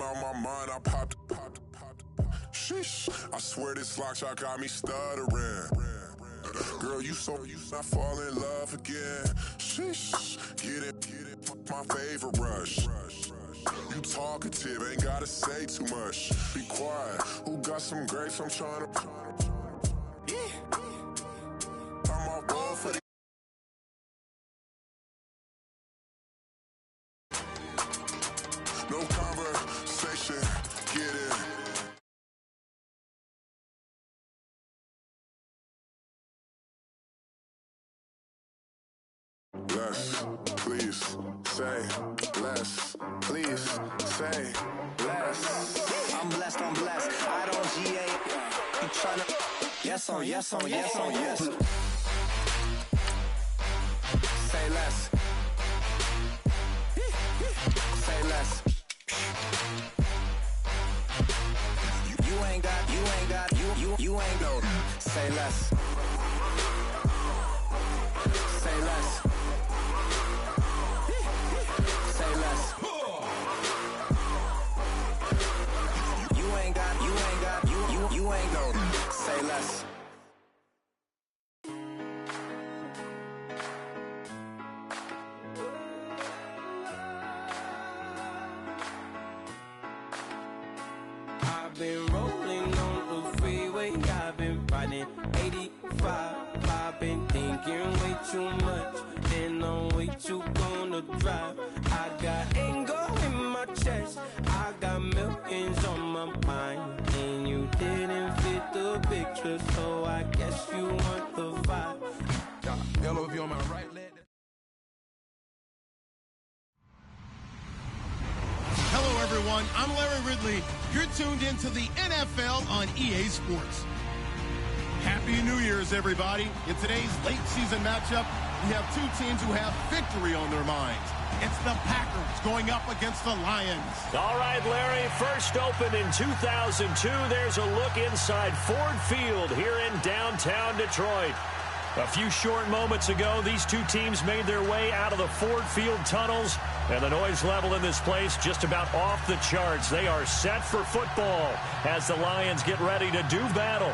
on my mind, I popped. Sheesh, I swear this lock shot got me stuttering. Girl, you not fall in love again. Sheesh, get it, my favorite rush. You talkative, ain't gotta say too much. Be quiet, who got some grapes? I'm trying to. I'm all ball for the. No conversation, get it. Less, please, say less. Please, say less. I'm blessed, I don't GA. You tryna. Yes on, yes on, yes on, yes. Say less. Say less. You ain't got, you ain't go. Say less. Say less. Say less. You ain't got, you ain't go. Say less. I've been rolling on the freeway, I've been riding 85. I've been thinking way too much, and I'm way too gonna drive. I got anger in my chest, I got millions on my mind, and you didn't fit the picture, so I guess you want the vibe. Hello, if you're on my right leg. Hello, everyone. I'm Larry Ridley. You're tuned into the NFL on EA Sports. Happy New Year's, everybody. In today's late season matchup, we have two teams who have victory on their minds. It's the Packers going up against the Lions. All right, Larry, first opened in 2002. There's a look inside Ford Field here in downtown Detroit. A few short moments ago, these two teams made their way out of the Ford Field tunnels, and the noise level in this place just about off the charts. They are set for football as the Lions get ready to do battle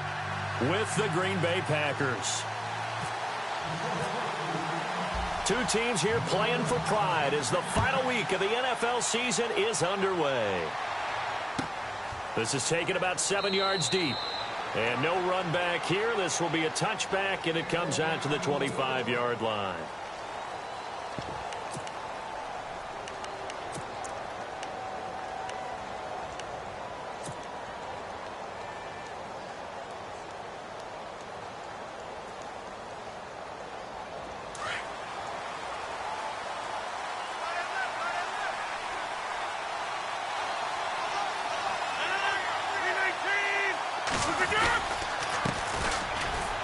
with the Green Bay Packers. Two teams here playing for pride as the final week of the NFL season is underway. This is taken about 7 yards deep. And no run back here. This will be a touchback, and it comes out to the 25-yard line.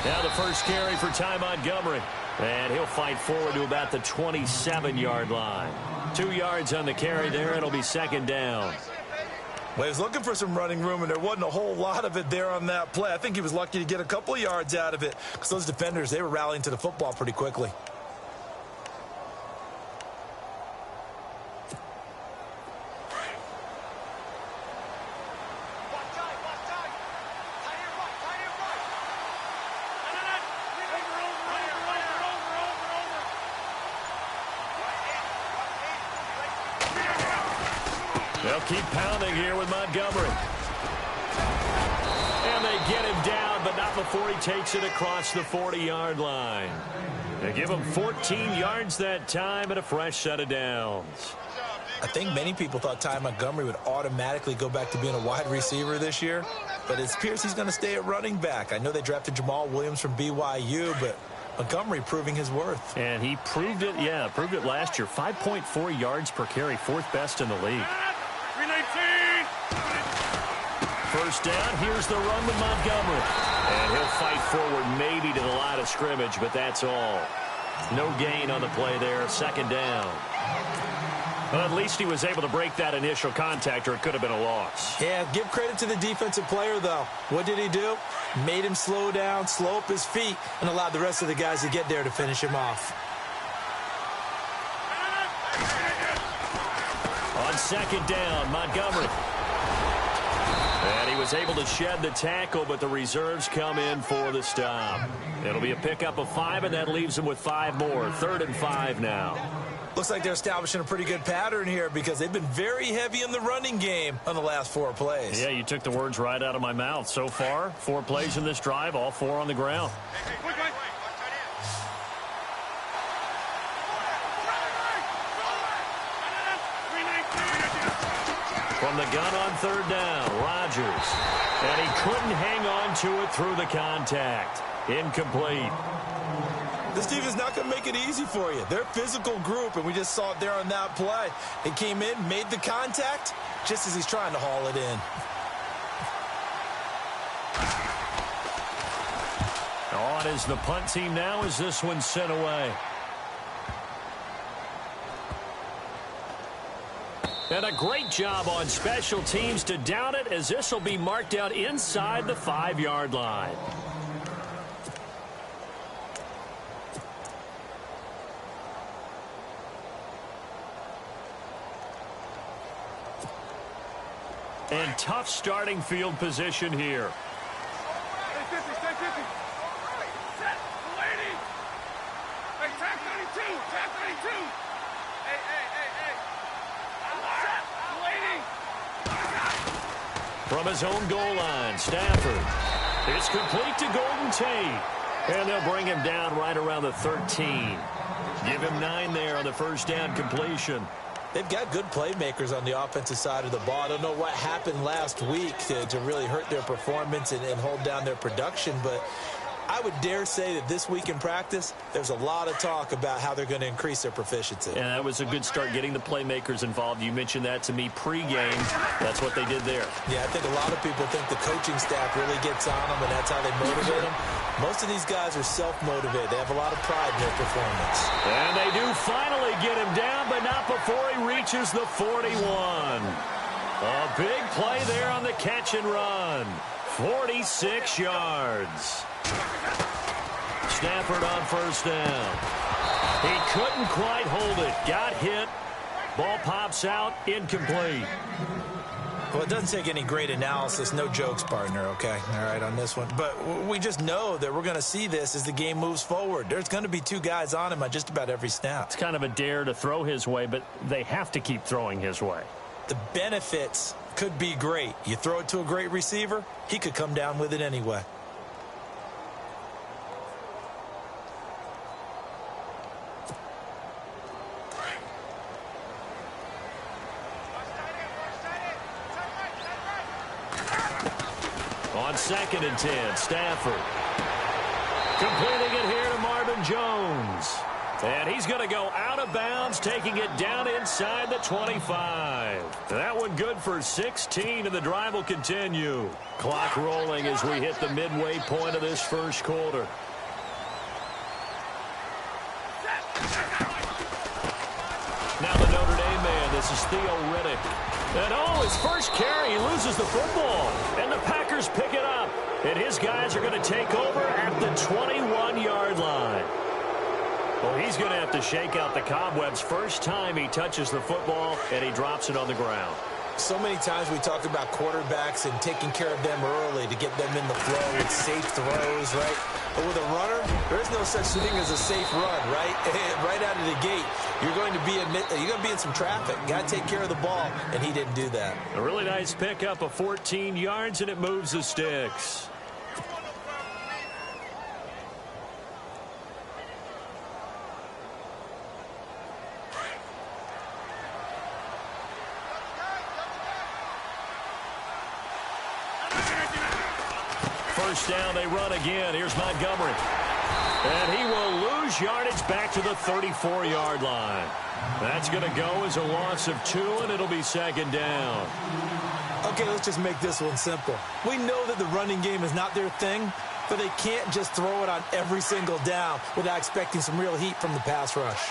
Now the first carry for Ty Montgomery. And he'll fight forward to about the 27-yard line. 2 yards on the carry there. It'll be second down. Well, he was looking for some running room, and there wasn't a whole lot of it there on that play. I think he was lucky to get a couple of yards out of it because those defenders, they were rallying to the football pretty quickly. They'll keep pounding here with Montgomery. And they get him down, but not before he takes it across the 40-yard line. They give him 14 yards that time and a fresh set of downs. I think many people thought Ty Montgomery would automatically go back to being a wide receiver this year, but it appears he's going to stay at running back. I know they drafted Jamal Williams from BYU, but Montgomery proving his worth. And he proved it, proved it last year. 5.4 yards per carry, fourth best in the league. 319! First down, here's the run with Montgomery. And he'll fight forward maybe to the line of scrimmage, but that's all. No gain on the play there, second down. Well, at least he was able to break that initial contact, or it could have been a loss. Yeah, give credit to the defensive player, though. What did he do? Made him slow down, slow up his feet, and allowed the rest of the guys to get there to finish him off. On second down, Montgomery. And he was able to shed the tackle, but the reserves come in for the stop. It'll be a pickup of 5, and that leaves him with 5 more. 3rd and 5 now. Looks like they're establishing a pretty good pattern here because they've been very heavy in the running game on the last 4 plays. Yeah, you took the words right out of my mouth. So far, 4 plays in this drive, all 4 on the ground. From the gun on 3rd down, Rodgers. And he couldn't hang on to it through the contact. Incomplete. This team is not going to make it easy for you. They're a physical group, and we just saw it there on that play. He came in, made the contact, just as he's trying to haul it in. On is the punt team now as this one's sent away. And a great job on special teams to down it, as this will be marked out inside the 5-yard line. And tough starting field position here. Stay 50, stay 50. Set, lady. Hey, tag 32, tag 32. Hey. Set, lady. From his own goal line, Stafford. It's complete to Golden Tate. And they'll bring him down right around the 13. Give him 9 there on the first down completion. They've got good playmakers on the offensive side of the ball. I don't know what happened last week to really hurt their performance and hold down their production, but I would dare say that this week in practice, there's a lot of talk about how they're going to increase their proficiency. And that was a good start, getting the playmakers involved. You mentioned that to me pregame. That's what they did there. Yeah, I think a lot of people think the coaching staff really gets on them, and that's how they motivate them. Most of these guys are self-motivated. They have a lot of pride in their performance. And they do finally get him down, but not before he reaches the 41. A big play there on the catch and run. 46 yards. Stafford on first down. He couldn't quite hold it. Got hit. Ball pops out. Incomplete. Well, it doesn't take any great analysis. No jokes, partner, okay? All right, on this one. But we just know that we're going to see this as the game moves forward. There's going to be 2 guys on him on just about every snap. It's kind of a dare to throw his way, but they have to keep throwing his way. The benefits could be great. You throw it to a great receiver, he could come down with it anyway. On 2nd and 10, Stafford. Completing it here to Marvin Jones. And he's going to go out of bounds, taking it down inside the 25. That one good for 16, and the drive will continue. Clock rolling as we hit the midway point of this first quarter. Now the Notre Dame man, this is Theo Riddick. And his first carry, he loses the football. And the Packers pick it up. And his guys are going to take over at the 21-yard line. Well, he's going to have to shake out the cobwebs first time he touches the football, and he drops it on the ground. So many times we talk about quarterbacks and taking care of them early to get them in the flow with safe throws, right? But with a runner, there is no such thing as a safe run, right? Right out of the gate, you're going to be in some traffic. Got to take care of the ball, and he didn't do that. A really nice pickup of 14 yards, and it moves the sticks. First down, they run again. Here's Montgomery. And he will lose yardage back to the 34-yard line. That's going to go as a loss of 2, and it'll be 2nd down. Okay, let's just make this one simple. We know that the running game is not their thing, but they can't just throw it on every single down without expecting some real heat from the pass rush.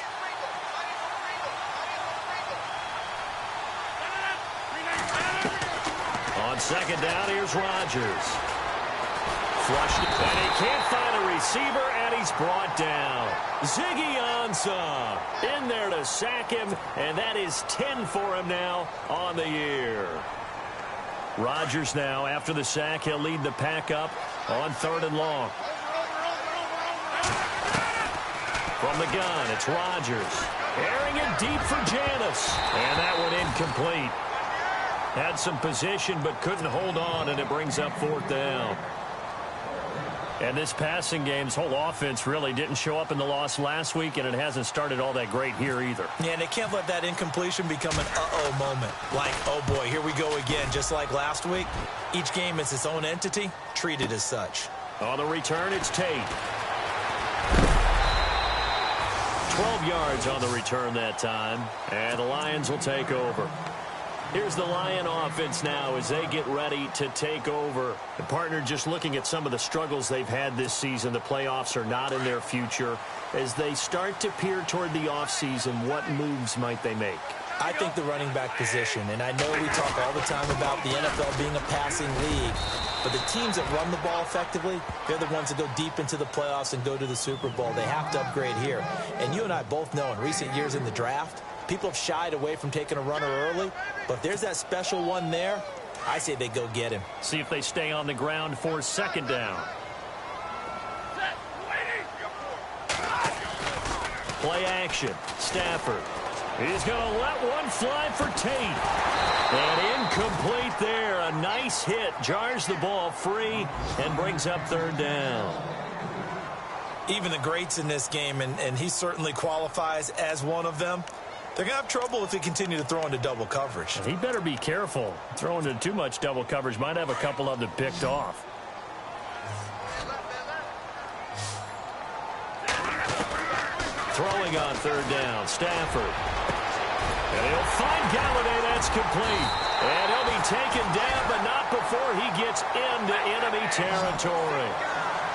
On 2nd down, here's Rodgers. Flushed it, and he can't find a receiver, and he's brought down. Ziggy Ansah in there to sack him, and that is 10 for him now on the year. Rodgers now, after the sack, he'll lead the pack up on 3rd and long. From the gun, it's Rodgers. Airing it deep for Janis. And that one incomplete. Had some position but couldn't hold on, and it brings up 4th down. And this passing game's whole offense really didn't show up in the loss last week, and it hasn't started all that great here either. Yeah, and they can't let that incompletion become an uh-oh moment. Like, oh boy, here we go again, just like last week. Each game is its own entity, treated as such. On the return, it's Tate. 12 yards on the return that time, and the Lions will take over. Here's the Lion offense now as they get ready to take over. The partner, just looking at some of the struggles they've had this season, the playoffs are not in their future. As they start to peer toward the offseason, what moves might they make? I think the running back position, and I know we talk all the time about the NFL being a passing league, but the teams that run the ball effectively, they're the ones that go deep into the playoffs and go to the Super Bowl. They have to upgrade here. And you and I both know in recent years in the draft, people have shied away from taking a runner early, but if there's that special one there, I say they go get him. See if they stay on the ground for 2nd down. Play action. Stafford. He's going to let one fly for Tate. And incomplete there. A nice hit. Jars the ball free and brings up 3rd down. Even the greats in this game, and he certainly qualifies as one of them, they're going to have trouble if they continue to throw into double coverage. He better be careful. Throwing into too much double coverage might have a couple of them picked off. Throwing on 3rd down, Stafford. And he'll find Galladay. That's complete. And he'll be taken down, but not before he gets into enemy territory.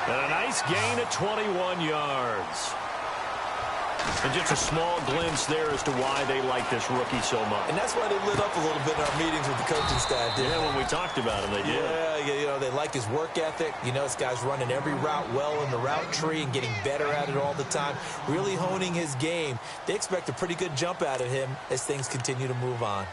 And a nice gain of 21 yards. And just a small glimpse there as to why they like this rookie so much. And that's why they lit up a little bit in our meetings with the coaching staff. Yeah, when we talked about him, they did. Yeah, you know, they like his work ethic. You know, this guy's running every route well in the route tree and getting better at it all the time, really honing his game. They expect a pretty good jump out of him as things continue to move on.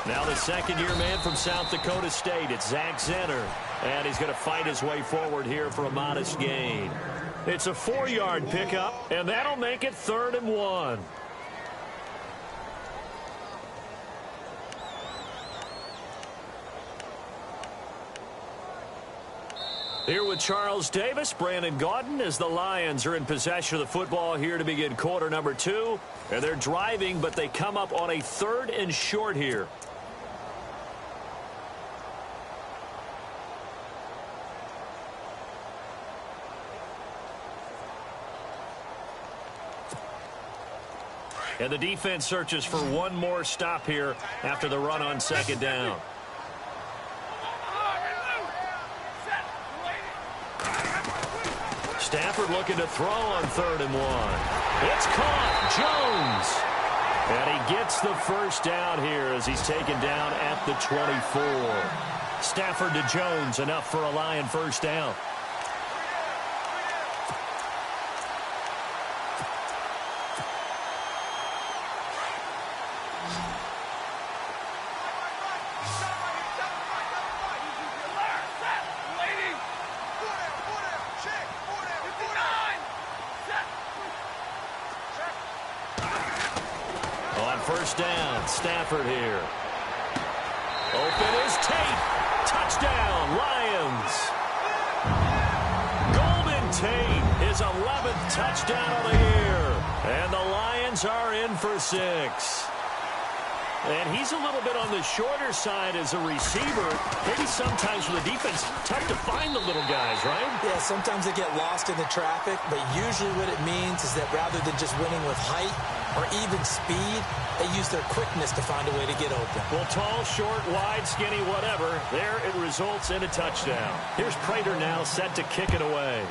Now the second-year man from South Dakota State, it's Zach Zenner. And he's going to fight his way forward here for a modest gain. It's a 4-yard pickup, and that'll make it 3rd and 1. Here with Charles Davis, Brandon Gaudin, as the Lions are in possession of the football here to begin quarter number 2. And they're driving, but they come up on a 3rd and short here. And the defense searches for one more stop here after the run on 2nd down. Stafford looking to throw on 3rd and 1. It's caught. Jones. And he gets the first down here as he's taken down at the 24. Stafford to Jones, enough for a Lion first down. First down, Stafford here. Open is Tate. Touchdown, Lions. Golden Tate, his 11th touchdown of the year. And the Lions are in for 6. And he's a little bit on the shorter side as a receiver. Maybe sometimes for the defense, tough to find the little guys, right? Yeah, sometimes they get lost in the traffic, but usually what it means is that rather than just winning with height or even speed, they use their quickness to find a way to get open. Well, tall, short, wide, skinny, whatever, there it results in a touchdown. Here's Prater now set to kick it away.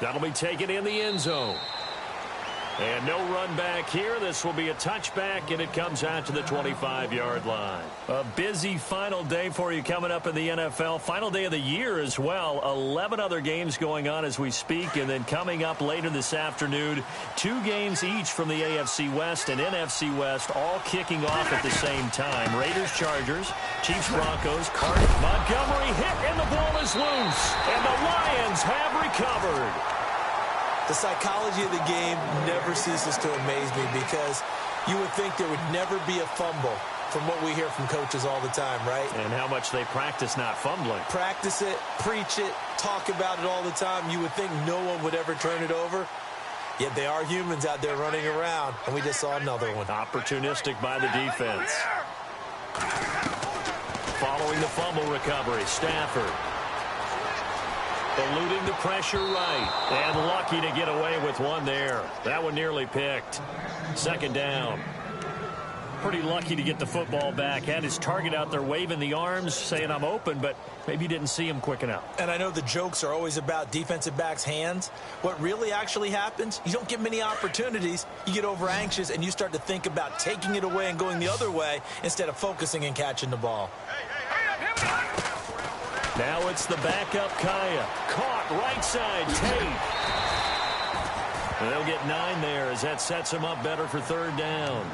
That'll be taken in the end zone. And no run back here. This will be a touchback, and it comes out to the 25-yard line. A busy final day for you coming up in the NFL. Final day of the year as well. 11 other games going on as we speak. And then coming up later this afternoon, 2 games each from the AFC West and NFC West, all kicking off at the same time. Raiders, Chargers, Chiefs, Broncos, Cardinals. Montgomery hit, and the ball is loose. And the Lions have recovered. The psychology of the game never ceases to amaze me because you would think there would never be a fumble from what we hear from coaches all the time, right? And how much they practice not fumbling. Practice it, preach it, talk about it all the time. You would think no one would ever turn it over. Yet they are humans out there running around, and we just saw another one. Opportunistic by the defense. Following the fumble recovery, Stafford. Eluding the pressure right. And lucky to get away with one there. That one nearly picked. Second down. Pretty lucky to get the football back. Had his target out there waving the arms, saying I'm open, but maybe didn't see him quick enough. And I know the jokes are always about defensive backs' hands. What really actually happens, you don't get many opportunities. You get over anxious, and you start to think about taking it away and going the other way instead of focusing and catching the ball. Now it's the backup Kaya. Caught right side, Tate. And they'll get 9 there as that sets him up better for third down.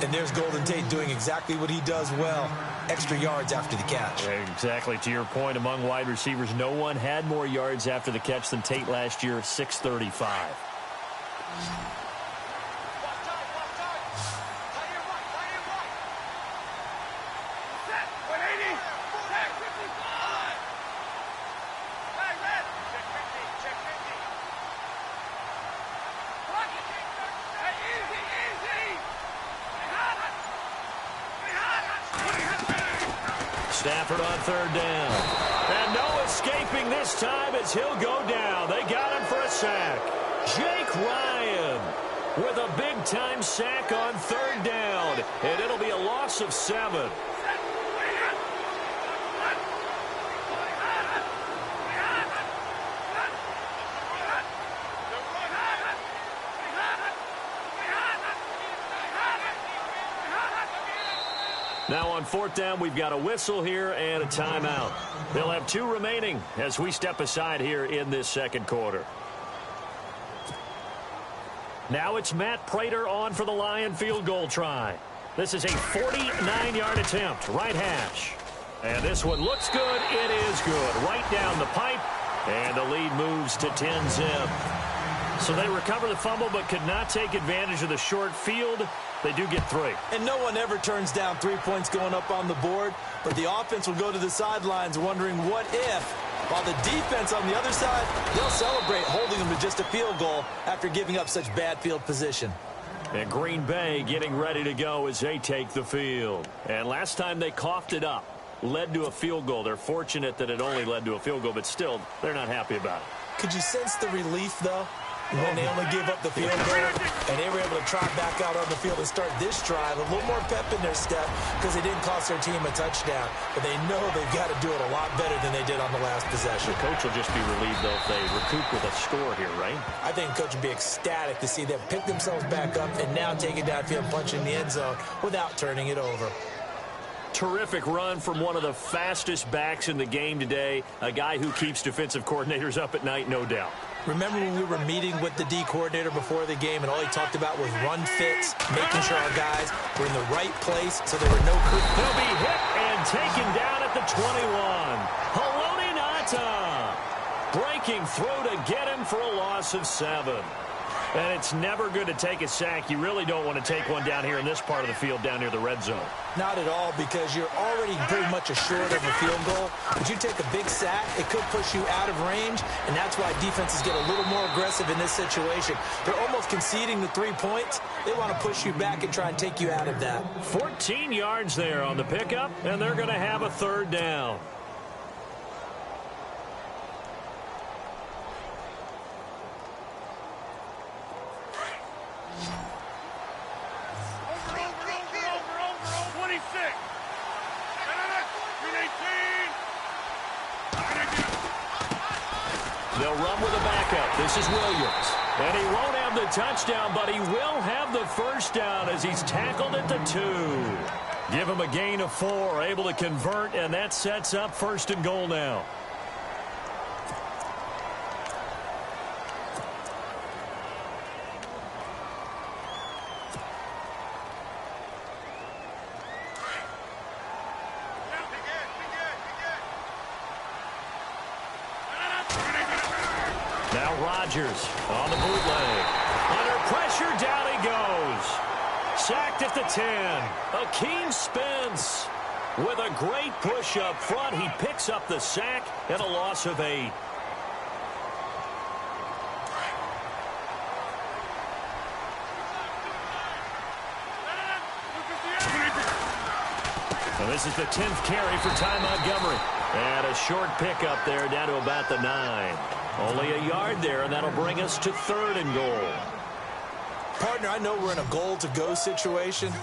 And there's Golden Tate doing exactly what he does well. Extra yards after the catch. Exactly. To your point, among wide receivers, no one had more yards after the catch than Tate last year, 635. Stafford on third down. And no escaping this time as he'll go down. They got him for a sack. Jake Ryan with a big-time sack on third down. And it'll be a loss of 7. Now on fourth down, we've got a whistle here and a timeout. They'll have 2 remaining as we step aside here in this second quarter. Now it's Matt Prater on for the Lion field goal try. This is a 49-yard attempt, right hash. And this one looks good. It is good. Right down the pipe. And the lead moves to 10-zip. So they recover the fumble but could not take advantage of the short field. They do get 3. And no one ever turns down 3 points going up on the board, but the offense will go to the sidelines wondering what if, while the defense on the other side, they'll celebrate holding them to just a field goal after giving up such bad field position. And Green Bay getting ready to go as they take the field. And last time they coughed it up, led to a field goal. They're fortunate that it only led to a field goal, but still, they're not happy about it. Could you sense the relief, though? When they only gave up the field goal, and they were able to trot back out on the field and start this drive, a little more pep in their step because they didn't cost their team a touchdown. But they know they've got to do it a lot better than they did on the last possession. The coach will just be relieved, though, if they recoup with a score here, right? I think the coach would be ecstatic to see them pick themselves back up and now take it downfield and punch in the end zone without turning it over. Terrific run from one of the fastest backs in the game today, a guy who keeps defensive coordinators up at night, no doubt. Remember when we were meeting with the D coordinator before the game and all he talked about was run fits, making sure our guys were in the right place so there were no creeps. He'll be hit and taken down at the 21. Haloti Ngata breaking through to get him for a loss of 7. And it's never good to take a sack. You really don't want to take one down here in this part of the field down near the red zone. Not at all, because you're already pretty much assured of a field goal. But you take a big sack, it could push you out of range, and that's why defenses get a little more aggressive in this situation. They're almost conceding the 3 points. They want to push you back and try and take you out of that. 14 yards there on the pickup, and they're going to have a third down. They'll run with a back pickup. This is Williams. And he won't have the touchdown, but he will have the first down as he's tackled at the 2. Give him a gain of 4, able to convert, and that sets up 1st and goal now. Now Rodgers on the bootleg. Under pressure, down he goes. Sacked at the 10. Akeem Spence with a great push up front. He picks up the sack and a loss of 8. And this is the 10th carry for Ty Montgomery. And a short pickup there down to about the 9. Only a yard there, and that'll bring us to 3rd and goal. Partner, I know we're in a goal-to-go situation,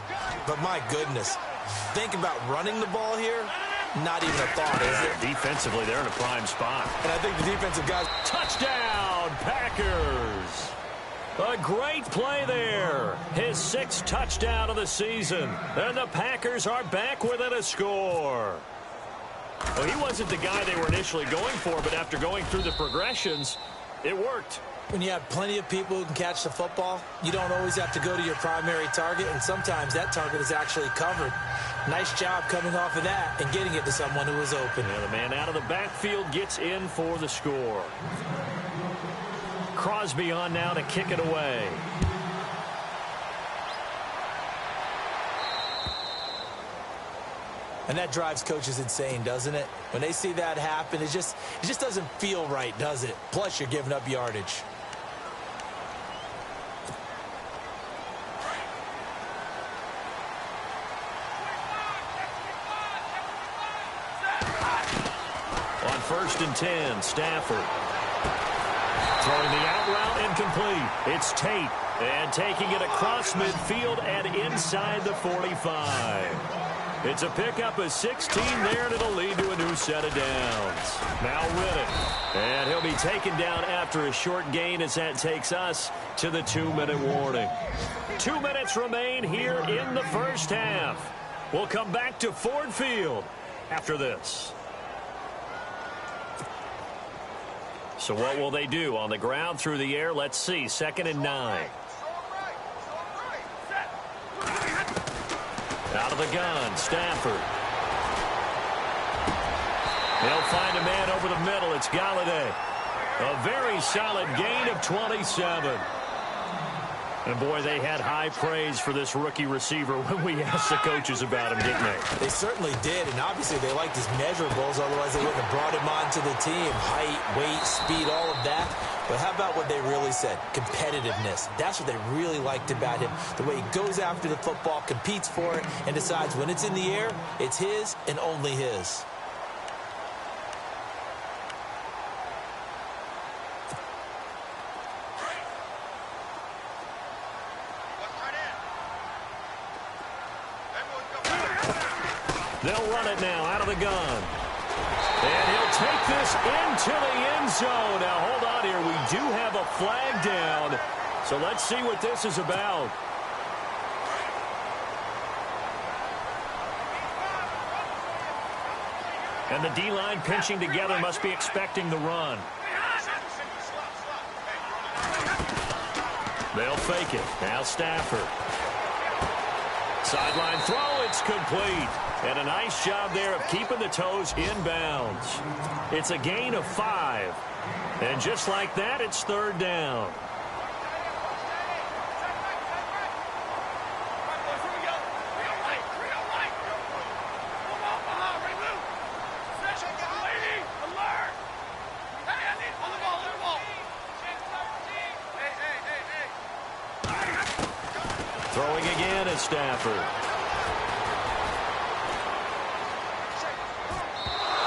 but my goodness, think about running the ball here. Not even a thought, is it? Defensively, they're in a prime spot. And I think the defensive guys... Touchdown, Packers! A great play there. His 6th touchdown of the season. And the Packers are back within a score. Well, he wasn't the guy they were initially going for, but after going through the progressions, it worked. When you have plenty of people who can catch the football, you don't always have to go to your primary target, and sometimes that target is actually covered. Nice job coming off of that and getting it to someone who was open. Yeah, the man out of the backfield gets in for the score. Crosby on now to kick it away. And that drives coaches insane, doesn't it? When they see that happen, it just doesn't feel right, does it? Plus, you're giving up yardage. On 1st and 10, Stafford. Throwing the out route incomplete. It's Tate. And taking it across midfield and inside the 45. It's a pickup of 16 there, and it'll lead to a new set of downs. Now Riddick. And he'll be taken down after a short gain as that takes us to the 2-minute warning. 2 minutes remain here in the first half. We'll come back to Ford Field after this. So what will they do? On the ground, through the air? Let's see. 2nd and 9. Out of the gun, Stafford. They'll find a man over the middle. It's Galladay. A very solid gain of 27. And, boy, they had high praise for this rookie receiver when we asked the coaches about him, didn't they? They certainly did, and obviously they liked his measurables. Otherwise, they wouldn't have brought him onto the team. Height, weight, speed, all of that. But how about what they really said? Competitiveness. That's what they really liked about him. The way he goes after the football, competes for it, and decides when it's in the air, it's his and only his. They'll run it now out of the gun. And he'll take this into the end zone. Now, hold on here. We do have a flag down. So let's see what this is about. And the D-line pinching together, must be expecting the run. They'll fake it. Now Stafford. Sideline throw, it's complete. And a nice job there of keeping the toes in bounds. It's a gain of 5. And just like that, it's 3rd down. Throwing again is Stafford.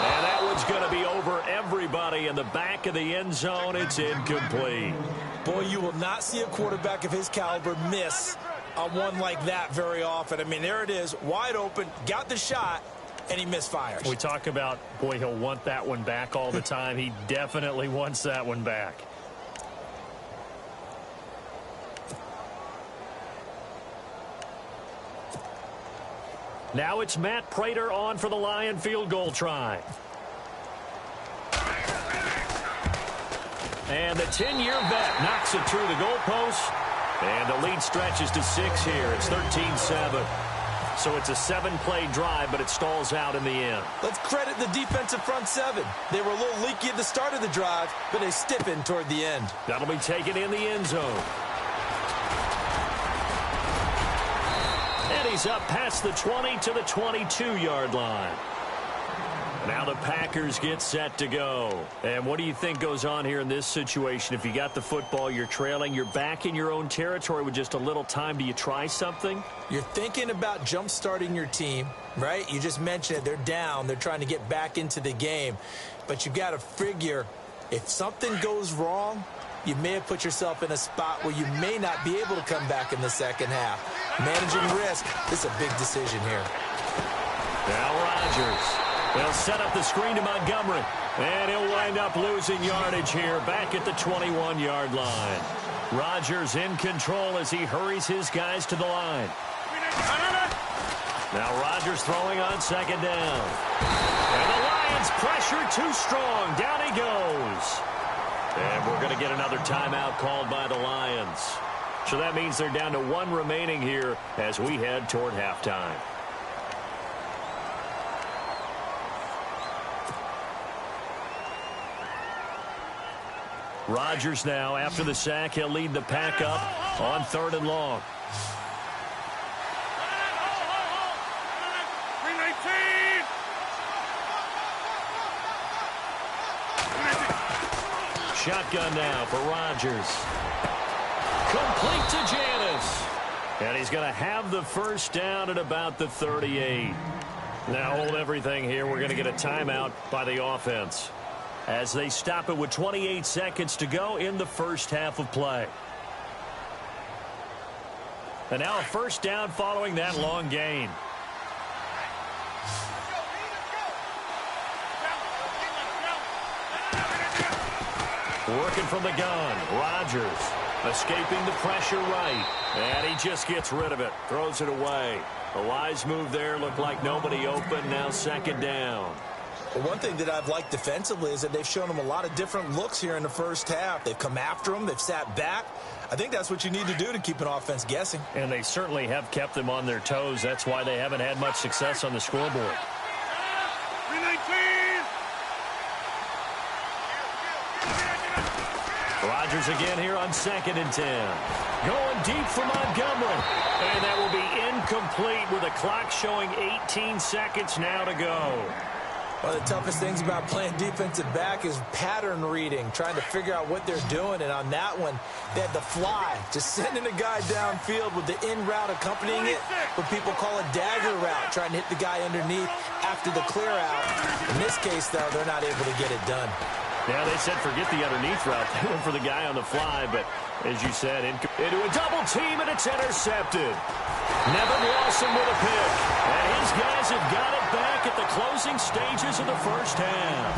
And that one's going to be over everybody in the back of the end zone. It's incomplete. Boy, you will not see a quarterback of his caliber miss on one like that very often. I mean, there it is, wide open, got the shot, and he misfires. We talk about, boy, he'll want that one back all the time. He definitely wants that one back. Now it's Matt Prater on for the Lion field goal try. And the 10-year vet knocks it through the goalpost. And the lead stretches to 6 here. It's 13-7. So it's a 7-play drive, but it stalls out in the end. Let's credit the defensive front 7. They were a little leaky at the start of the drive, but they stiffened toward the end. That'll be taken in the end zone. And he's up past the 20 to the 22-yard line. Now the Packers get set to go. And what do you think goes on here in this situation? If you got the football, you're trailing, you're back in your own territory with just a little time. Do you try something? You're thinking about jump-starting your team, right? You just mentioned it. They're down. They're trying to get back into the game. But you've got to figure if something goes wrong, you may have put yourself in a spot where you may not be able to come back in the second half. Managing risk, this is a big decision here. Now Rodgers. They'll set up the screen to Montgomery. And he'll wind up losing yardage here back at the 21-yard line. Rodgers in control as he hurries his guys to the line. Now Rodgers throwing on second down. And the Lions pressure too strong. Down he goes. And we're going to get another timeout called by the Lions. So that means they're down to 1 remaining here as we head toward halftime. Rodgers now, after the sack, he'll lead the pack up on 3rd and long. Shotgun now for Rodgers. Complete to Janis. And he's going to have the first down at about the 38. Now hold everything here. We're going to get a timeout by the offense as they stop it with 28 seconds to go in the first half of play. And now a first down following that long gain. Working from the gun, Rodgers escaping the pressure right, and he just gets rid of it, throws it away. The wise move there, looked like nobody open, now second down. Well, one thing that I've liked defensively is that they've shown them a lot of different looks here in the first half. They've come after them. They've sat back. I think that's what you need to do to keep an offense guessing. And they certainly have kept them on their toes. That's why they haven't had much success on the scoreboard. 319. Rodgers again here on 2nd and 10. Going deep for Montgomery. And that will be incomplete with the clock showing 18 seconds now to go. One of the toughest things about playing defensive back is pattern reading, trying to figure out what they're doing. And on that one, they had the fly, just sending a guy downfield with the in route accompanying it, what people call a dagger route, trying to hit the guy underneath after the clear out. In this case, though, they're not able to get it done. Yeah, they said forget the underneath route. They went for the guy on the fly, but as you said, into a double team, and it's intercepted. Nevin Lawson with a pick. And his guys have got it back at the closing stages of the first half.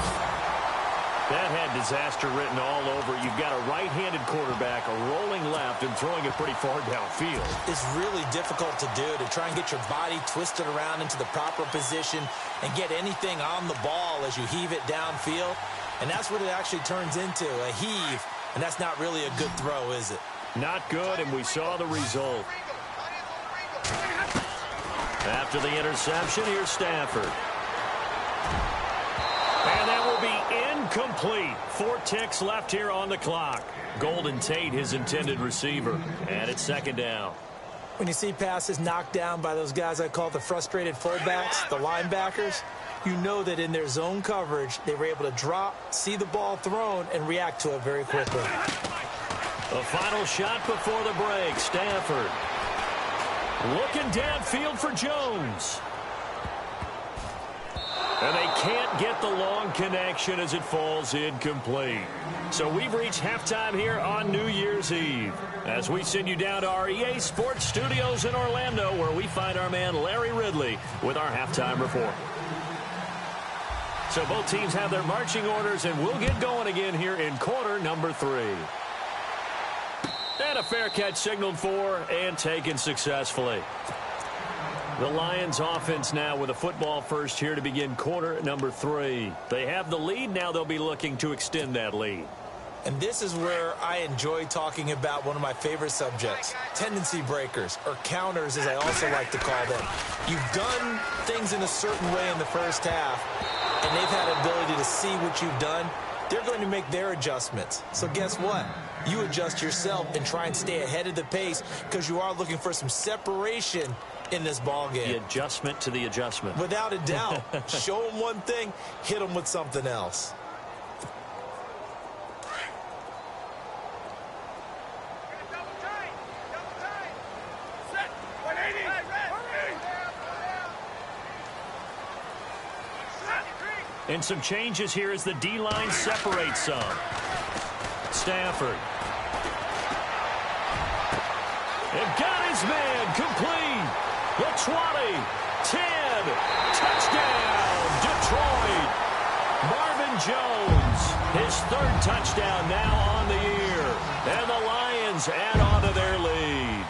That had disaster written all over. You've got a right-handed quarterback, a rolling left, and throwing it pretty far downfield. It's really difficult to do, to try and get your body twisted around into the proper position and get anything on the ball as you heave it downfield. And that's what it actually turns into, a heave. And that's not really a good throw, is it? Not good, and we saw the result. After the interception, here's Stafford. And that will be incomplete. 4 ticks left here on the clock. Golden Tate, his intended receiver. And it's second down. When you see passes knocked down by those guys I call the frustrated fullbacks, the linebackers, you know that in their zone coverage, they were able to drop, see the ball thrown, and react to it very quickly. The final shot before the break. Stafford looking downfield for Jones. And they can't get the long connection as it falls incomplete. So we've reached halftime here on New Year's Eve as we send you down to our EA Sports Studios in Orlando, where we find our man Larry Ridley with our halftime report. So both teams have their marching orders, and we'll get going again here in quarter number 3. And a fair catch signaled for and taken successfully. The Lions offense now with a football first here to begin quarter number 3. They have the lead. Now they'll be looking to extend that lead. And this is where I enjoy talking about one of my favorite subjects, tendency breakers, or counters as I also like to call them. You've done things in a certain way in the first half, and they've had the ability to see what you've done. They're going to make their adjustments. So guess what? You adjust yourself and try and stay ahead of the pace because you are looking for some separation in this ball game. The adjustment to the adjustment. Without a doubt. Show them one thing, hit them with something else. And some changes here as the D-line separates some. Stafford. And got his man complete. The 20, 10, touchdown, Detroit. Marvin Jones, his 3rd touchdown now on the year. And the Lions add on to their lead.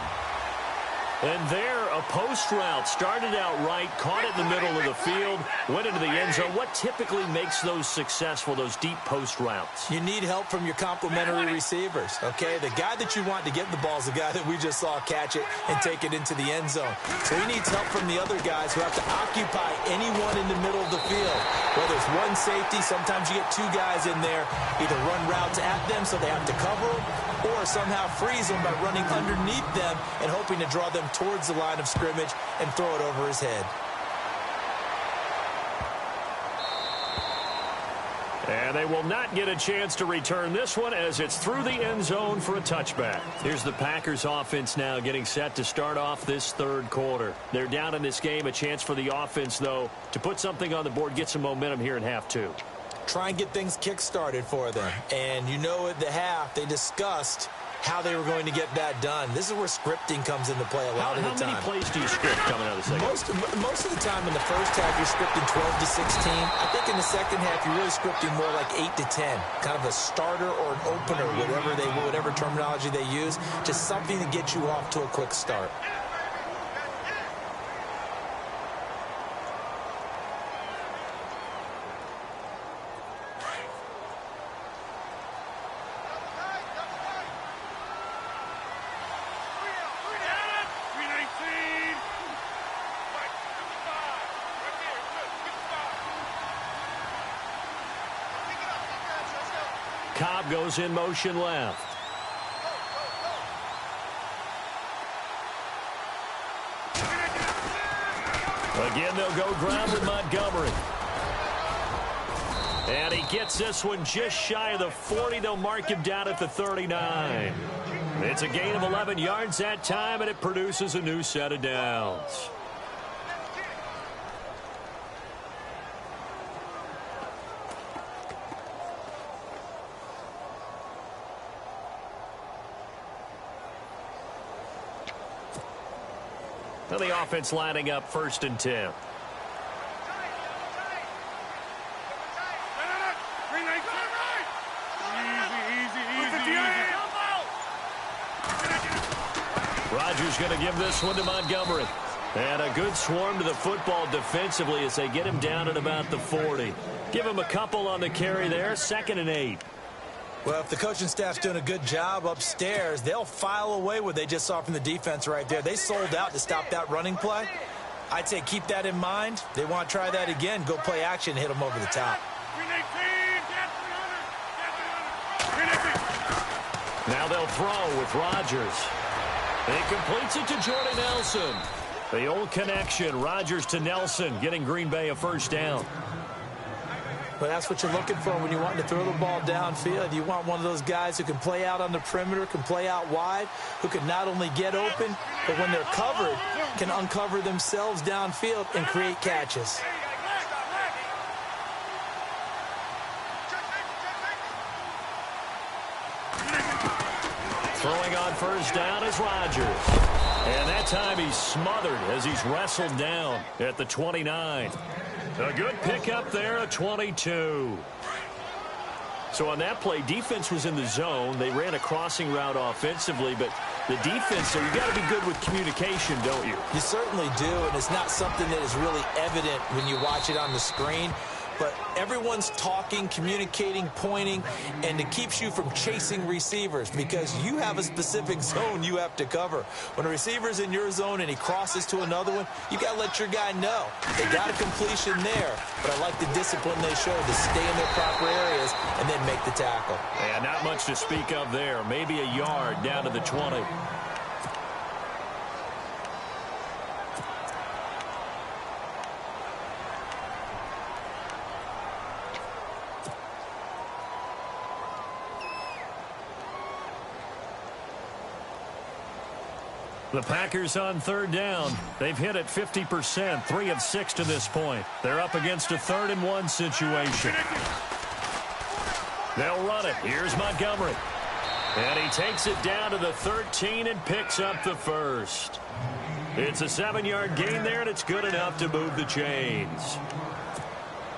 And there, a post route started out right, caught it in the middle of the field, went into the end zone. What typically makes those successful, those deep post routes? You need help from your complementary receivers, okay? The guy that you want to get the ball is the guy that we just saw catch it and take it into the end zone. So he needs help from the other guys who have to occupy anyone in the middle of the field. Whether it's one safety, sometimes you get 2 guys in there, either run routes at them so they have to cover them, or somehow freeze them by running underneath them and hoping to draw them towards the line of scrimmage and throw it over his head. And they will not get a chance to return this one as it's through the end zone for a touchback. Here's the Packers offense now getting set to start off this 3rd quarter. They're down in this game. A chance for the offense, though, to put something on the board, get some momentum here in half 2. Try and get things kick-started for them. And you know at the half, they discussed how they were going to get that done. This is where scripting comes into play a lot of the time. How many plays do you script coming out of the second? Most of the time in the first half, you're scripting 12 to 16. I think in the second half, you're really scripting more like 8 to 10. Kind of a starter or an opener, whatever terminology they use. Just something to get you off to a quick start. Cobb goes in motion left. Again, they'll go ground with Montgomery. And he gets this one just shy of the 40. They'll mark him down at the 39. It's a gain of 11 yards that time, and it produces a new set of downs. Now the offense lining up 1st and 10. Rodgers going to give this one to Montgomery. And a good swarm to the football defensively as they get him down at about the 40. Give him a couple on the carry there. 2nd and 8. Well, if the coaching staff's doing a good job upstairs, they'll file away what they just saw from the defense right there. They sold out to stop that running play. I'd say keep that in mind. They want to try that again. Go play action, hit them over the top. Now they'll throw with Rodgers. He completes it to Jordan Nelson. The old connection, Rodgers to Nelson, getting Green Bay a 1st down. But that's what you're looking for when you want to throw the ball downfield. You want one of those guys who can play out on the perimeter, can play out wide, who can not only get open, but when they're covered, can uncover themselves downfield and create catches. Throwing on 1st down is Rodgers. And that time he's smothered as he's wrestled down at the 29. A good pickup there, a 22. So on that play, defense was in the zone. They ran a crossing route offensively, but the defense, so you got to be good with communication, don't you? You certainly do, and it's not something that is really evident when you watch it on the screen. But everyone's talking, communicating, pointing, and it keeps you from chasing receivers because you have a specific zone you have to cover. When a receiver's in your zone and he crosses to another one, you got to let your guy know. They got a completion there, but I like the discipline they showed to stay in their proper areas and then make the tackle. And not much to speak of there. Maybe a yard down to the 20. The Packers on third down. They've hit it 50%, 3 of 6 to this point. They're up against a 3rd-and-1 situation. They'll run it. Here's Montgomery. And he takes it down to the 13 and picks up the first. It's a 7-yard gain there, and it's good enough to move the chains.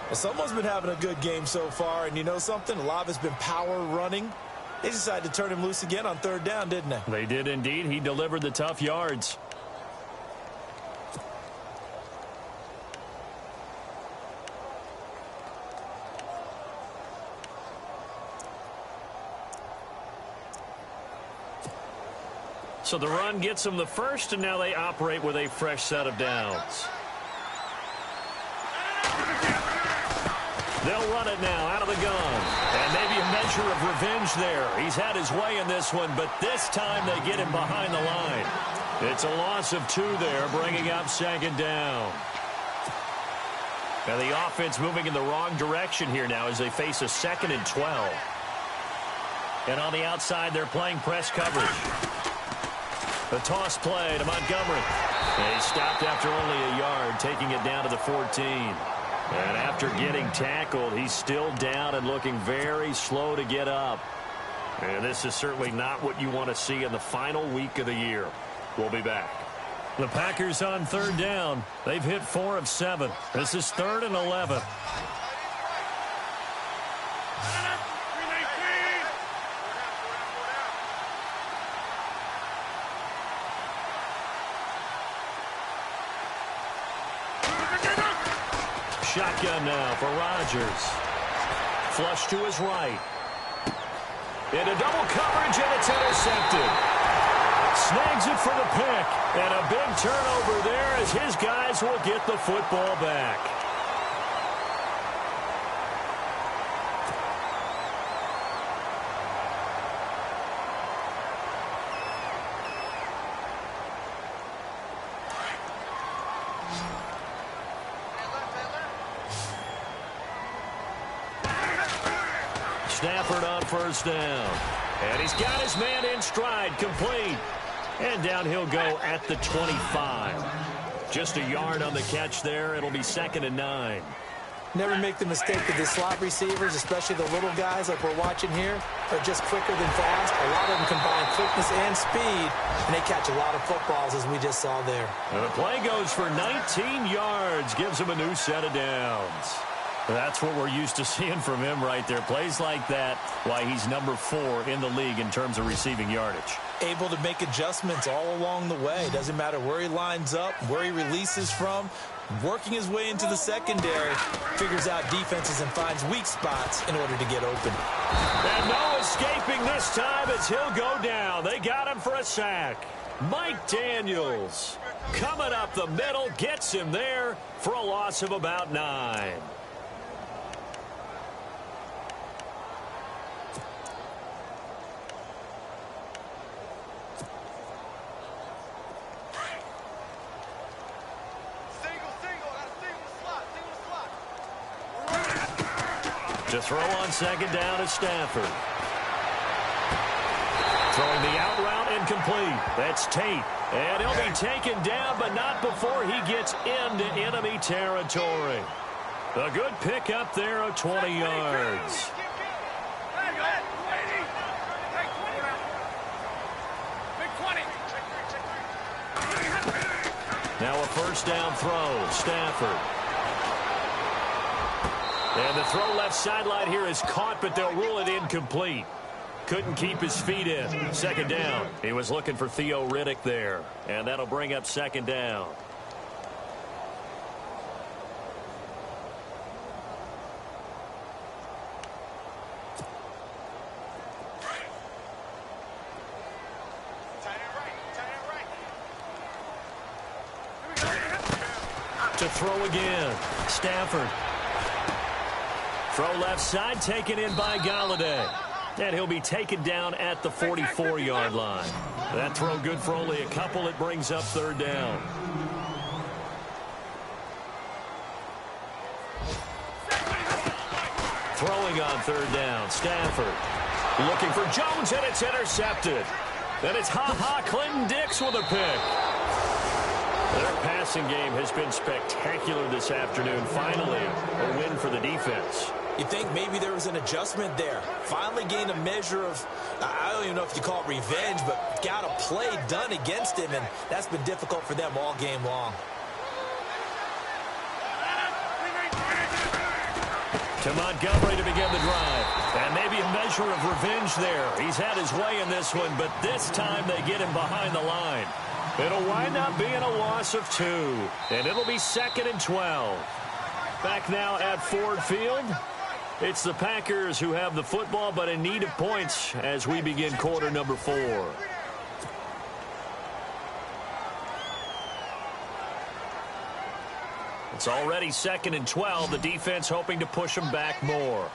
Well, someone's been having a good game so far, and you know something? A lot of it's been power running. They decided to turn him loose again on third down, didn't they? They did indeed. He delivered the tough yards. So the run gets them the first, and now they operate with a fresh set of downs. They'll run it now out of the gun. And maybe a measure of revenge there. He's had his way in this one, but this time they get him behind the line. It's a loss of 2 there, bringing up 2nd down. And the offense moving in the wrong direction here now as they face a 2nd and 12. And on the outside, they're playing press coverage. The toss play to Montgomery. And he stopped after only a yard, taking it down to the 14. And after getting tackled, he's still down and looking very slow to get up. And this is certainly not what you want to see in the final week of the year. We'll be back. The Packers on third down. They've hit 4 of 7. This is 3rd and 11. Shotgun now for Rodgers. Flush to his right. Into double coverage, and it's intercepted. Snags it for the pick. And a big turnover there as his guys will get the football back. Stafford on first down. And he's got his man in stride, complete. And down he'll go at the 25. Just a yard on the catch there. It'll be 2nd and 9. Never make the mistake of the slot receivers, especially the little guys like we're watching here, are just quicker than fast. A lot of them combine quickness and speed, and they catch a lot of footballs, as we just saw there. And the play goes for 19 yards, gives him a new set of downs. That's what we're used to seeing from him right there. Plays like that, why he's number 4 in the league in terms of receiving yardage. Able to make adjustments all along the way. Doesn't matter where he lines up, where he releases from. Working his way into the secondary, figures out defenses and finds weak spots in order to get open. And no escaping this time as he'll go down. They got him for a sack. Mike Daniels coming up the middle, gets him there for a loss of about 9. To throw on second down is Stafford. Throwing the out route incomplete. That's Tate. And he'll be taken down, but not before he gets into enemy territory. A good pickup there of 20 yards. Now a first down throw. Stafford. And the throw left sideline here is caught, but they'll rule it incomplete. Couldn't keep his feet in. Second down. He was looking for Theo Riddick there. And that'll bring up second down. To throw again. Stafford. Throw left side, taken in by Galladay. And he'll be taken down at the 44-yard line. That throw good for only a couple. It brings up third down. Throwing on third down, Stafford. Looking for Jones, and it's intercepted. Then it's Clinton Dix with a pick. Their passing game has been spectacular this afternoon. Finally, a win for the defense. You think maybe there was an adjustment there. Finally gained a measure of, I don't even know if you call it revenge, but got a play done against him, and that's been difficult for them all game long. To Montgomery to begin the drive. And maybe a measure of revenge there. He's had his way in this one, but this time they get him behind the line. It'll wind up being a loss of 2. And it'll be 2nd and 12. Back now at Ford Field. It's the Packers who have the football, but in need of points as we begin quarter number 4. It's already 2nd and 12. The defense hoping to push them back more.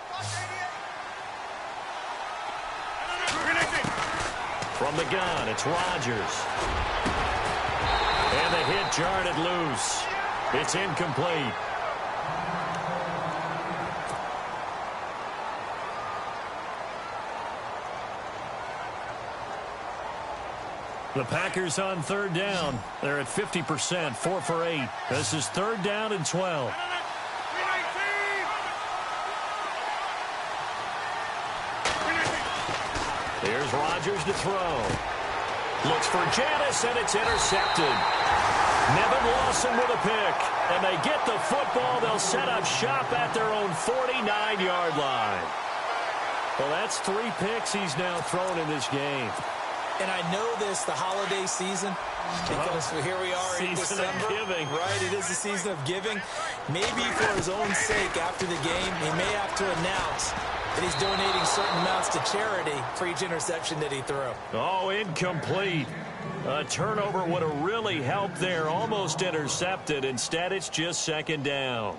From the gun, it's Rodgers. And the hit jarred it loose. It's incomplete. The Packers on third down. They're at 50%, 4 for 8. This is 3rd down and 12. Here's Rodgers to throw. Looks for Janis, and it's intercepted. Nevin Lawson with a pick. And they get the football. They'll set up shop at their own 49-yard line. Well, that's 3 picks he's now thrown in this game. And I know this, the holiday season, because here we are in December. Season of giving. Right, it is the season of giving. Maybe for his own sake after the game, he may have to announce that he's donating certain amounts to charity for each interception that he threw. Oh, incomplete. A turnover would have really helped there. Almost intercepted. Instead, it's just 2nd down.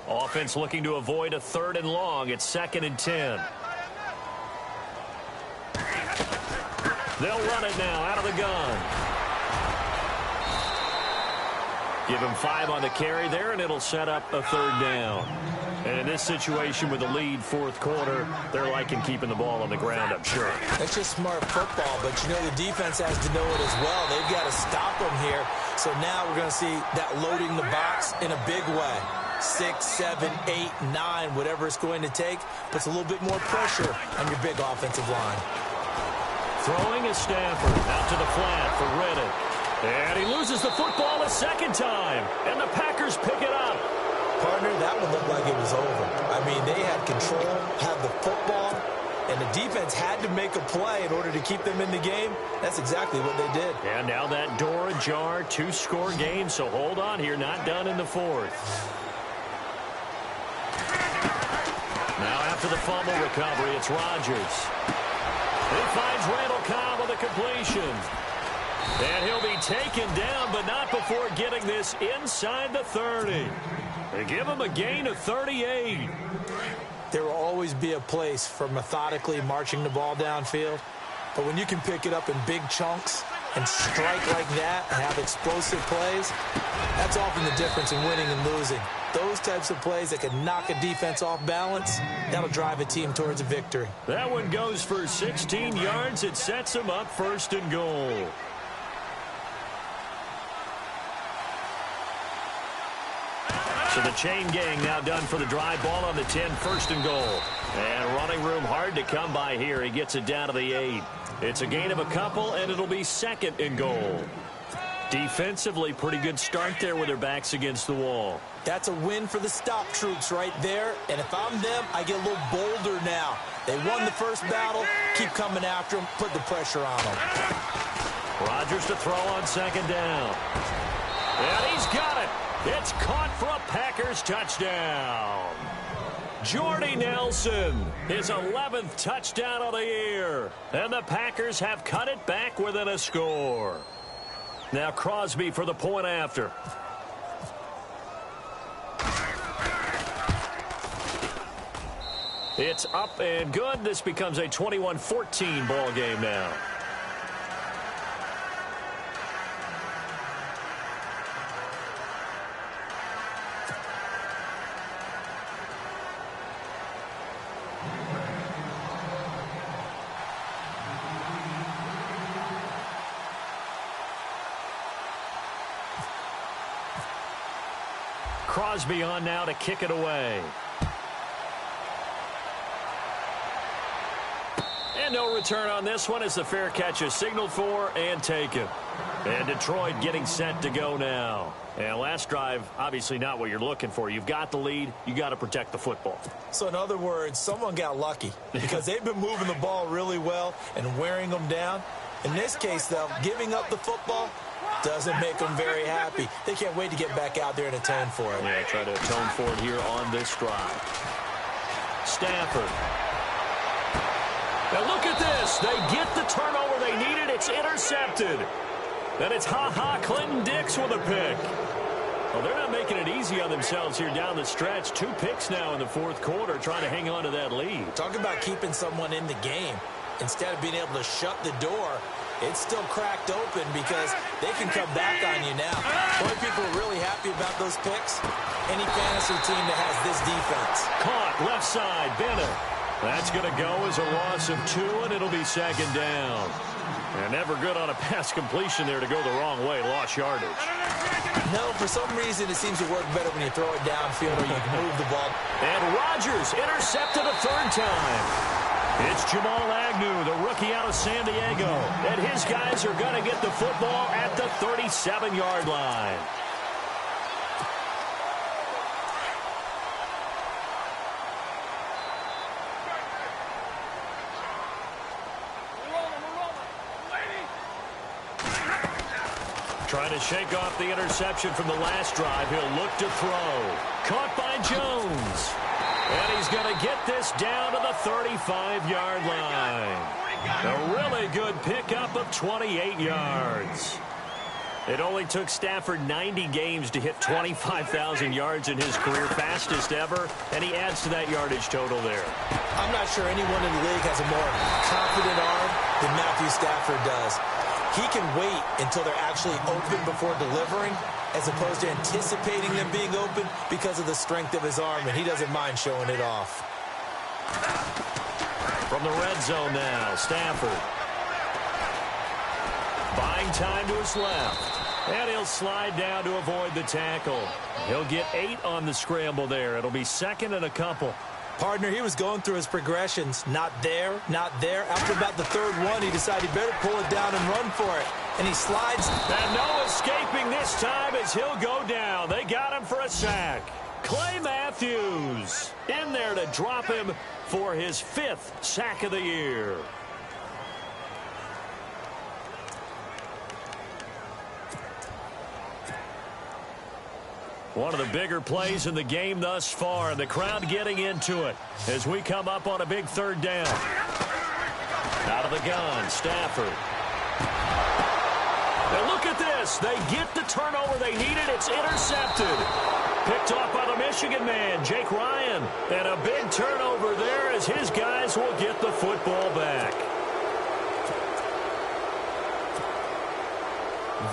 Offense looking to avoid a 3rd and long. It's 2nd and 10. They'll run it now out of the gun. Give him 5 on the carry there, and it'll set up a 3rd down. And in this situation with the lead, 4th quarter, they're liking keeping the ball on the ground, I'm sure. That's just smart football, but you know the defense has to know it as well. They've got to stop them here. So now we're going to see that loading the box in a big way. 6, 7, 8, 9, whatever it's going to take, puts a little bit more pressure on your big offensive line. Throwing is Stafford out to the flat for Riddick. And he loses the football a 2nd time. And the Packers pick it up. Partner, that one looked like it was over. I mean, they had control, had the football, and the defense had to make a play in order to keep them in the game. That's exactly what they did. And now that door ajar, 2-score game. So hold on here, not done in the 4th. Now after the fumble recovery, it's Rodgers. He finds Randall Cobb with a completion. And he'll be taken down, but not before getting this inside the 30. They give him a gain of 38. There will always be a place for methodically marching the ball downfield. But when you can pick it up in big chunks and strike like that and have explosive plays, that's often the difference in winning and losing. Those types of plays that can knock a defense off balance, that'll drive a team towards a victory. That one goes for 16 yards. It sets them up 1st and goal. So the chain gang now done for the drive. Ball on the 10, 1st and goal. And running room hard to come by here. He gets it down to the 8. It's a gain of a couple, and it'll be 2nd and goal. Defensively, pretty good start there with their backs against the wall. That's a win for the stop troops right there. And if I'm them, I get a little bolder now. They won the first battle. Keep coming after them. Put the pressure on them. Rodgers to throw on second down. And he's got it. It's caught for a Packers touchdown. Jordy Nelson, his 11th touchdown of the year. And the Packers have cut it back within a score. Now Crosby for the point after. It's up and good. This becomes a 21-14 ball game now. Crosby on now to kick it away. And no return on this one as the fair catch is signaled for and taken. And Detroit getting set to go now. And last drive, obviously not what you're looking for. You've got the lead. You got to protect the football. So in other words, someone got lucky because they've been moving the ball really well and wearing them down. In this case, though, giving up the football doesn't make them very happy. They can't wait to get back out there and atone for it. Yeah, try to atone for it here on this drive. Stafford. Now look at this. They get the turnover they needed. It's intercepted. And it's Clinton Dix with a pick. Well, they're not making it easy on themselves here down the stretch. 2 picks now in the fourth quarter trying to hang on to that lead. Talk about keeping someone in the game. Instead of being able to shut the door, it's still cracked open because they can come back on you now. Boy, people are really happy about those picks. Any fantasy team that has this defense. Caught left side, Bennett. That's going to go as a loss of 2, and it'll be second down. And never good on a pass completion there to go the wrong way. Lost yardage. No, for some reason it seems to work better when you throw it downfield or you can move the ball. And Rodgers intercepted a third time. It's Jamal Agnew, the rookie out of San Diego. And his guys are going to get the football at the 37-yard line. Trying to shake off the interception from the last drive. He'll look to throw. Caught by Jones. And he's going to get this down to the 35-yard line. A really good pickup of 28 yards. It only took Stafford 90 games to hit 25,000 yards in his career, fastest ever, and he adds to that yardage total there. I'm not sure anyone in the league has a more confident arm than Matthew Stafford does. He can wait until they're actually open before delivering as opposed to anticipating them being open because of the strength of his arm, and he doesn't mind showing it off. From the red zone now, Stafford. Buying time to his left. And he'll slide down to avoid the tackle. He'll get 8 on the scramble there. It'll be second and a couple. Partner, he was going through his progressions. Not there, not there. After about the third one, he decided he better pull it down and run for it. And he slides. And no escaping this time as he'll go down. They got him for a sack. Clay Matthews in there to drop him for his 5th sack of the year. One of the bigger plays in the game thus far, and the crowd getting into it as we come up on a big third down. Out of the gun, Stafford. Now look at this. They get the turnover they needed. It's intercepted. Picked off by the Michigan man, Jake Ryan. And a big turnover there as his guys will get the football back.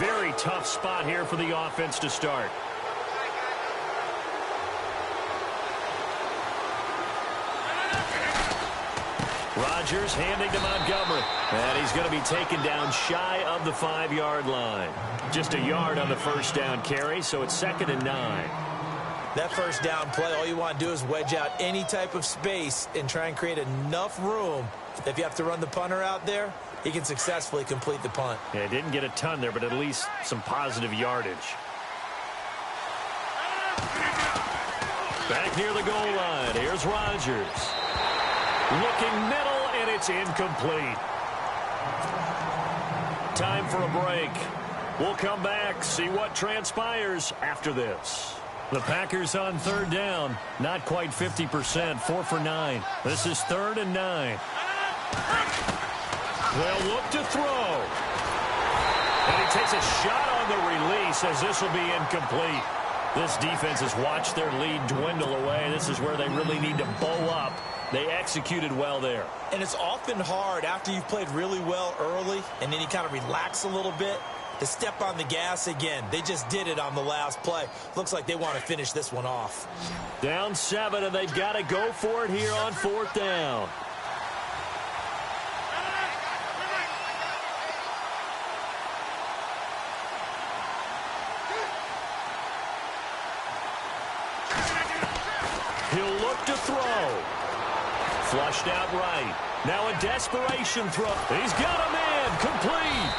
Very tough spot here for the offense to start. Rodgers handing to Montgomery. And he's going to be taken down shy of the 5-yard line. Just a yard on the first down carry, so it's 2nd and 9. That first down play, all you want to do is wedge out any type of space and try and create enough room. If you have to run the punter out there, he can successfully complete the punt. Yeah, didn't get a ton there, but at least some positive yardage. Back near the goal line, here's Rodgers. Looking middle, and it's incomplete. Time for a break. We'll come back, see what transpires after this. The Packers on third down. Not quite 50%, 4 for 9. This is 3rd and 9. They'll look to throw. And he takes a shot on the release as this will be incomplete. This defense has watched their lead dwindle away. This is where they really need to bow up. They executed well there. And it's often hard after you've played really well early and then you kind of relax a little bit to step on the gas again. They just did it on the last play. Looks like they want to finish this one off. Down 7, and they've got to go for it here on 4th down. He'll look to throw. Flushed out right. Now a desperation throw. He's got a man. Complete.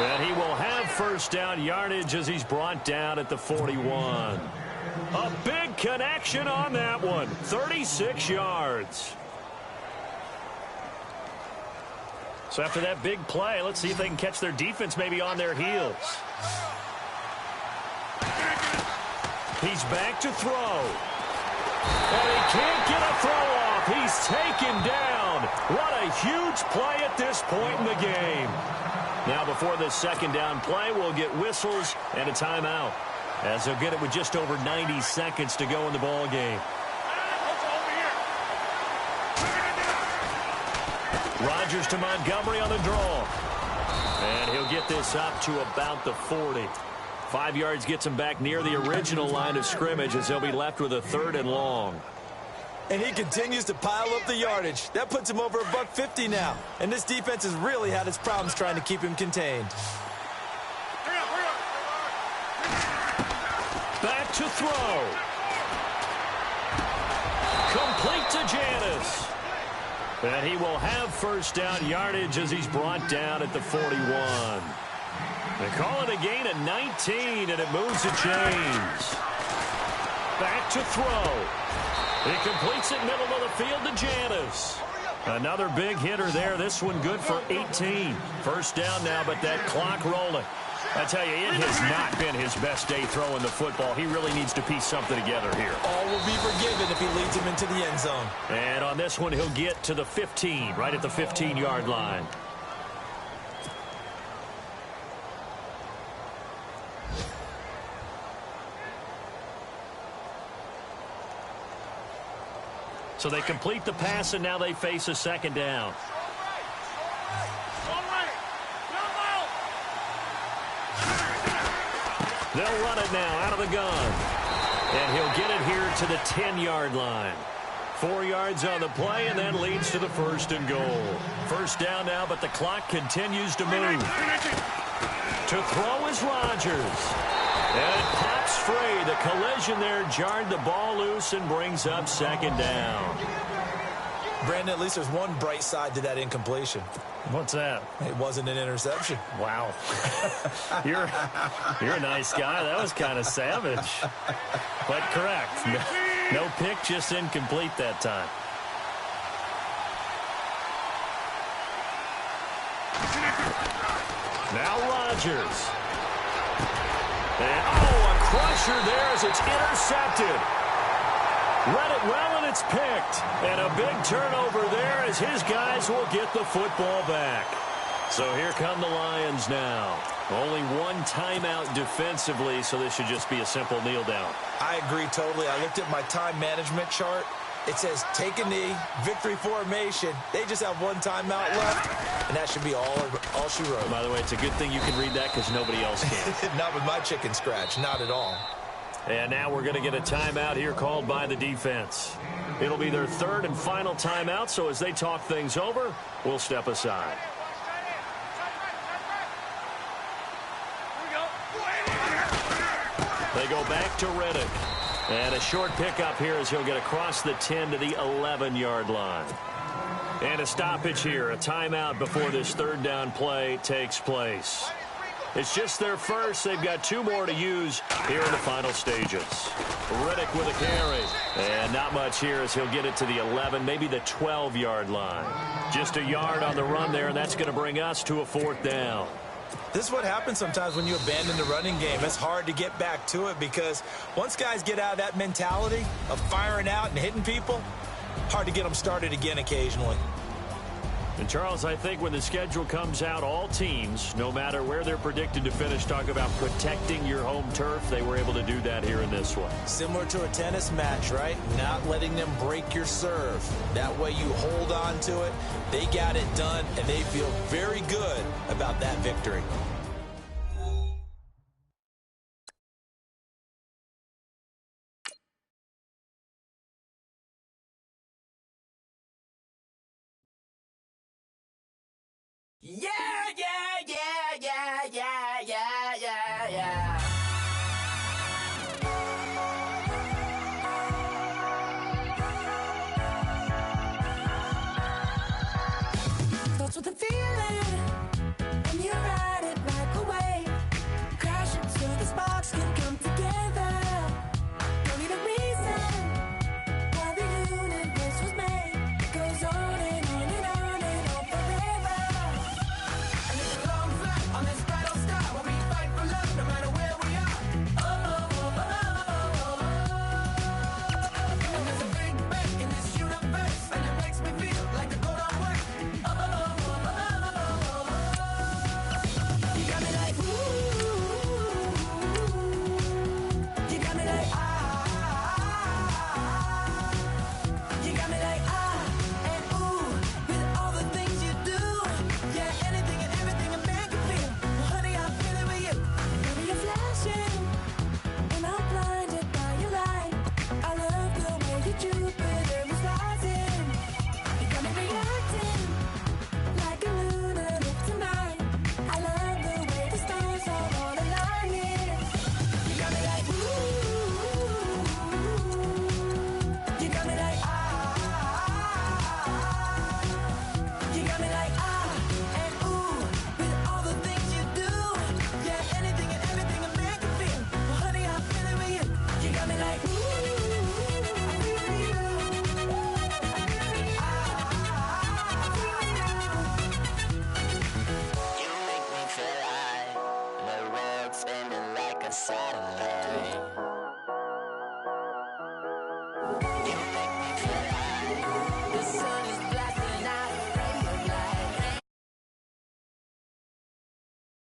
And he will have first down yardage as he's brought down at the 41. A big connection on that one. 36 yards. So after that big play, let's see if they can catch their defense maybe on their heels. He's back to throw. And he can't get a throw off. He's taken down. What a huge play at this point in the game. Now before this second down play, we'll get whistles and a timeout, as they'll get it with just over 90 seconds to go in the ball game. Rodgers to Montgomery on the draw. And he'll get this up to about the 40. 5 yards gets him back near the original line of scrimmage as they'll be left with a 3rd and long. And he continues to pile up the yardage. That puts him over $150 now. And this defense has really had its problems trying to keep him contained. Back to throw. Complete to Janis. And he will have first down yardage as he's brought down at the 41. They call it a gain of 19, and it moves the chains. Back to throw. He completes it middle of the field to Janis. Another big hitter there. This one good for 18. First down now, but that clock rolling. I tell you, it has not been his best day throwing the football. He really needs to piece something together here. All will be forgiven if he leads him into the end zone. And on this one, he'll get to the 15, right at the 15-yard line. So they complete the pass, and now they face a second down. They'll run it now out of the gun. And he'll get it here to the 10-yard line. 4 yards on the play, and that leads to the 1st and goal. First down now, but the clock continues to move. To throw is Rodgers. And it pops free. The collision there jarred the ball loose and brings up second down. Brandon, at least there's one bright side to that incompletion. What's that? It wasn't an interception. Wow. You're a nice guy. That was kind of savage. But correct. No pick, just incomplete that time. Now Rodgers. And, a crusher there as it's intercepted. Read it well, and it's picked. And a big turnover there as his guys will get the football back. So here come the Lions now. Only one timeout defensively, so this should just be a simple kneel down. I agree totally. I looked at my time management chart. It says take a knee, victory formation. They just have one timeout left, and that should be all she wrote. By the way, it's a good thing you can read that because nobody else can. Not with my chicken scratch, not at all. And now we're going to get a timeout here called by the defense. It'll be their 3rd and final timeout, so as they talk things over, we'll step aside. They go back to Reddick. And a short pickup here as he'll get across the 10 to the 11-yard line. And a stoppage here, a timeout before this third down play takes place. It's just their first. They've got 2 more to use here in the final stages. Riddick with a carry. And not much here as he'll get it to the 11, maybe the 12-yard line. Just a yard on the run there, and that's going to bring us to a 4th down. This is what happens sometimes when you abandon the running game. It's hard to get back to it because once guys get out of that mentality of firing out and hitting people, hard to get them started again occasionally. And, Charles, I think when the schedule comes out, all teams, no matter where they're predicted to finish, talk about protecting your home turf. They were able to do that here in this one. Similar to a tennis match, right? Not letting them break your serve. That way you hold on to it. They got it done, and they feel very good about that victory.